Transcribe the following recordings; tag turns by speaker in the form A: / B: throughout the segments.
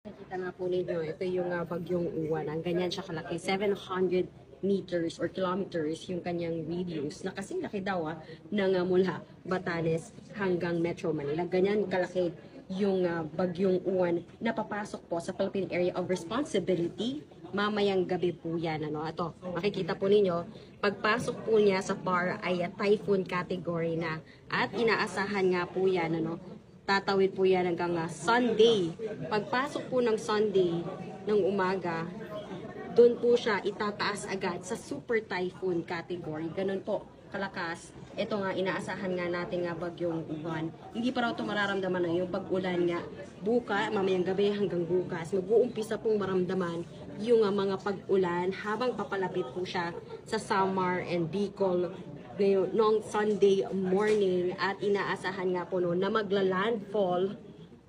A: Nakita nga po ninyo, ito yung bagyong uwan. Ang ganyan siya kalaki, 700 meters or kilometers yung kanyang radius na kasing laki daw ng mula Batanes hanggang Metro Manila. Ganyan kalaki yung bagyong uwan na papasok po sa Philippine Area of Responsibility mamayang gabi po yan. Ito, makikita po ninyo, pagpasok po niya sa PAR ay typhoon category na at inaasahan nga po yan, tatawid po yan hanggang Sunday. Pagpasok po ng Sunday ng umaga, doon po siya itataas agad sa super typhoon category. Ganun po kalakas. Ito nga, inaasahan nga natin nga bagyong uwan. Hindi pa raw ito mararamdaman na yung pag-ulan nga. Mamayang gabi hanggang bukas, mag-uumpisa pong maramdaman yung mga pag-ulan habang papalapit po siya sa Samar and Bicol ngayon, noong Sunday morning at inaasahan nga po noon na magla-landfall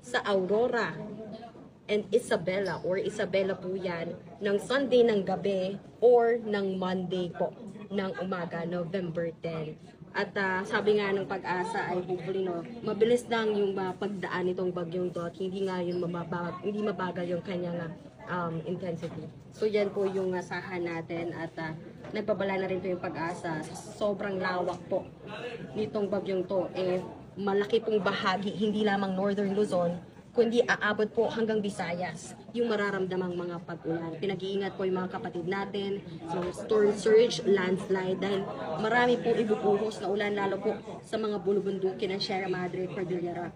A: sa Aurora and Isabela po yan ng Sunday ng gabi or ng Monday po ng umaga, November 10. At sabi nga ng Pag-asa ay hopefully mabilis lang yung pagdaan nitong bagyong dot, hindi nga yung hindi mabagal yung kanyang intensity. So yan po yung asahan natin at nagbabala na rin po yung Pag-asa sa sobrang lawak po nitong bagyong to. Malaki pong bahagi, hindi lamang Northern Luzon, kundi aabot po hanggang Visayas yung mararamdamang mga pag-ulan. Pinag-iingat po yung mga kapatid natin sa storm surge, landslide dahil marami po ibubuhos na ulan lalo po sa mga bulubundukin ng Sierra Madre, Cordillera